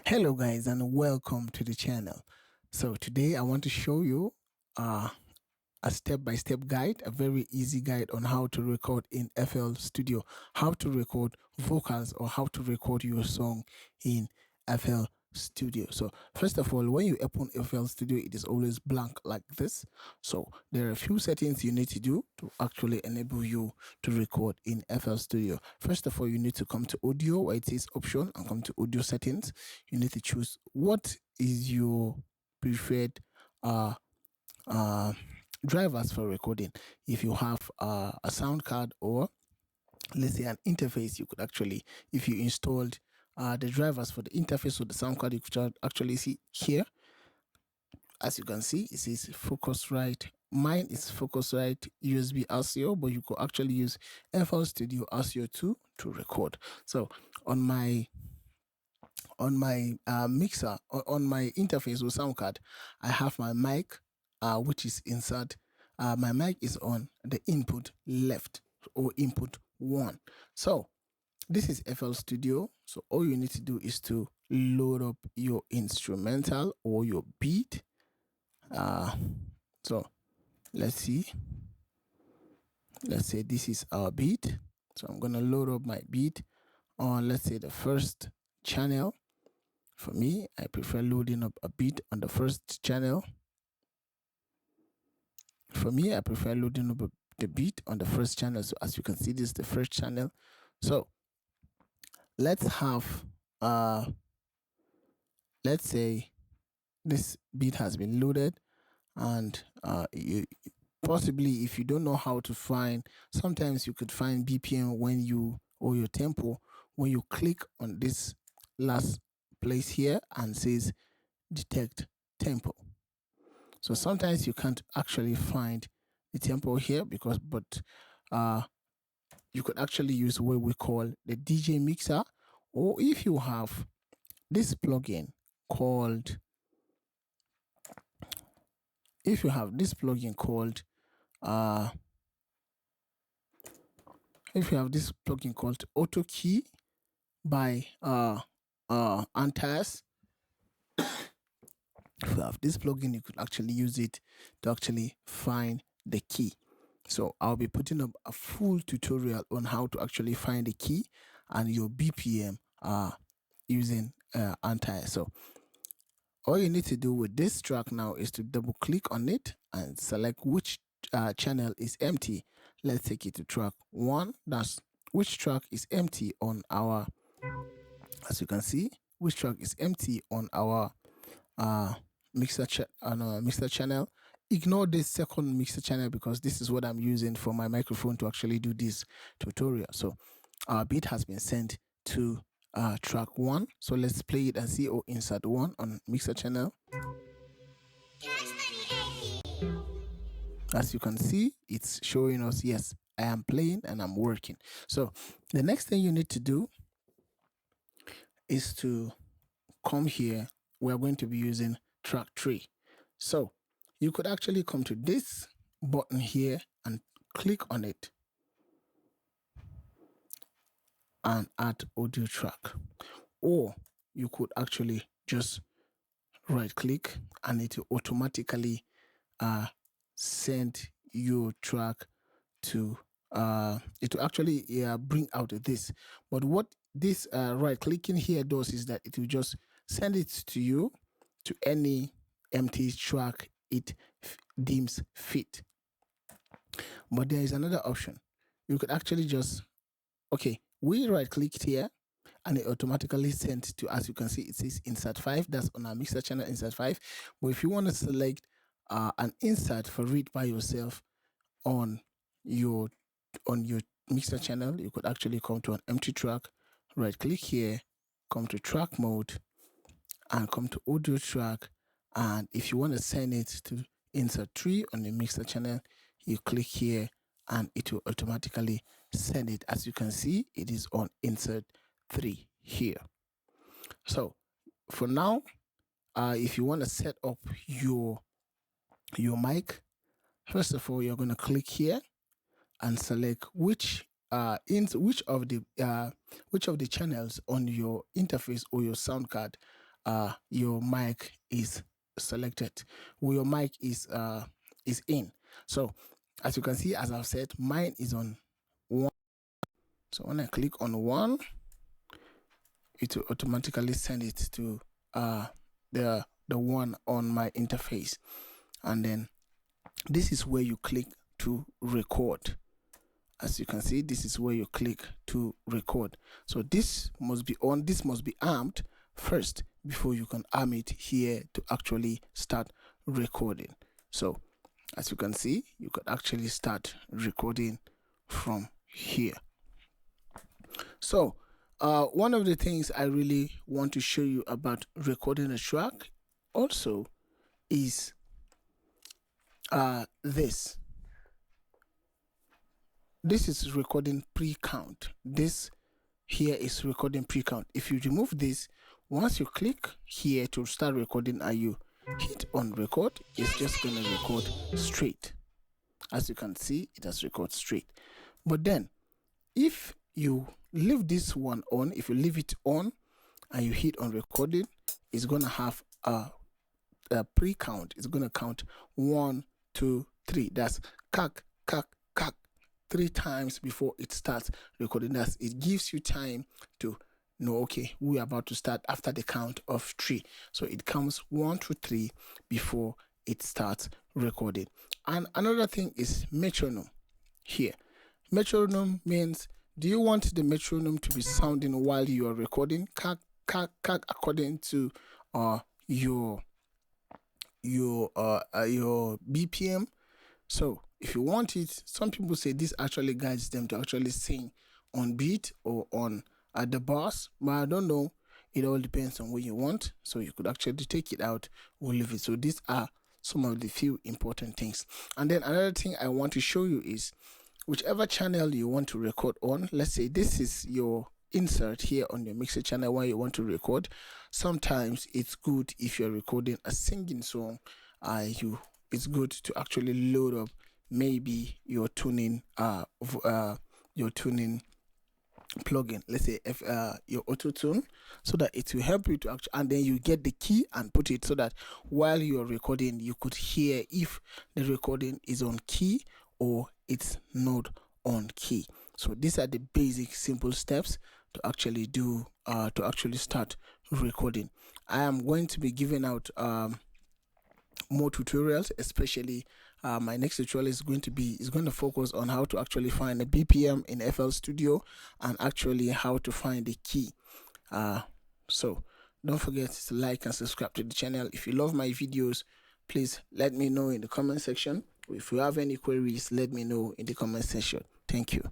Hello guys and welcome to the channel. So today I want to show you a step-by-step guide, a very easy guide on how to record in FL Studio, how to record vocals or how to record your song in FL Studio. So first of all, when you open FL Studio, it is always blank like this. So there are a few settings you need to do to actually enable you to record in FL Studio. First of all, you need to come to audio where it says option and come to audio settings. You need to choose what is your preferred drivers for recording. If you have a sound card or let's say an interface, you could actually, if you installed the drivers for the interface or the sound card, you could actually see here. As you can see, it says Focusrite. Mine is Focusrite USB RCO, but you could actually use FL Studio RCO 2 to record. So on my mixer, on my interface with sound card, I have my mic, which is inside. My mic is on the input left or input 1. So this is FL Studio. So all you need to do is to load up your instrumental or your beat. So let's see. Let's say this is our beat. So I'm going to load up my beat on, let's say, the first channel. For me, I prefer loading up a beat on the first channel. For me, I prefer loading up the beat on the first channel. So as you can see, this is the first channel. So let's have, let's say this beat has been loaded, and you possibly, if you don't know how to find, sometimes you could find BPM when you, or your tempo, when you click on this last place here and says detect tempo. So sometimes you can't actually find the tempo here because, but you could actually use what we call the DJ mixer, or if you have this plugin called, if you have this plugin called Auto Key by Antares. If you have this plugin, you could actually use it to actually find the key. So I'll be putting up a full tutorial on how to actually find the key and your BPM using Antares. So all you need to do with this track now is to double click on it and select which channel is empty. Let's take it to track 1. That's which track is empty on our, as you can see, which track is empty on our mixer channel. Ignore this second mixer channel because this is what I'm using for my microphone to actually do this tutorial. So our beat has been sent to track 1. So let's play it and see. Oh, insert 1 on mixer channel. As you can see, it's showing us, yes, I am playing and I'm working. So the next thing you need to do is to come here. We're going to be using track 3. So you could actually come to this button here and click on it and add audio track, or you could actually just right click and it will automatically send your track to it will actually bring out this. But what this right clicking here does is that it will just send it to you to any empty track it deems fit. But there is another option. You could actually just, okay, we right clicked here and it automatically sent to, as you can see, it says insert 5. That's on our mixer channel, insert 5. But if you want to select an insert for it by yourself on your mixer channel, you could actually come to an empty track, right click here, come to track mode and come to audio track. And if you want to send it to insert 3 on the mixer channel, you click here and it will automatically send it. As you can see, it is on insert 3 here. So for now, if you want to set up your mic, first of all, you're going to click here and select which of the channels on your interface or your sound card your mic is selected, where your mic is in. So as you can see, as I've said, mine is on 1. So when I click on 1, it will automatically send it to the one on my interface. And then this is where you click to record. As you can see, this is where you click to record. So this must be on, this must be armed first before you can arm it here to actually start recording. So as you can see, you could actually start recording from here. So one of the things I really want to show you about recording a track also is this. This is recording pre-count. This here is recording pre-count. If you remove this, once you click here to start recording and you hit on record, it's just going to record straight. As you can see, it has recorded straight. But then if you leave this one on, if you leave it on and you hit on recording, it's going to have a pre-count. It's going to count 1, 2, 3. That's kak, kak, kak, 3 times before it starts recording. That it gives you time to know, okay, we're about to start after the count of 3. So it counts 1, 2, 3 before it starts recording. And another thing is metronome here. Metronome means, do you want the metronome to be sounding while you are recording? Kak, kak, kak, according to your BPM. So if you want it, some people say this actually guides them to actually sing on beat or on the bars, but I don't know. It all depends on what you want. So you could actually take it out or leave it. So these are some of the few important things. And then another thing I want to show you is whichever channel you want to record on. Let's say this is your insert here on your mixer channel where you want to record. Sometimes it's good if you're recording a singing song, it's good to actually load up maybe your tuning plugin, let's say if your auto tune, so that it will help you to actually, and then you get the key and put it so that while you're recording you could hear if the recording is on key or it's not on key. So these are the basic simple steps to actually do to actually start recording. I am going to be giving out more tutorials, especially my next tutorial is going to focus on how to actually find a BPM in FL Studio and actually how to find the key. So don't forget to like and subscribe to the channel. If you love my videos, please let me know in the comment section. If you have any queries, let me know in the comment section. Thank you.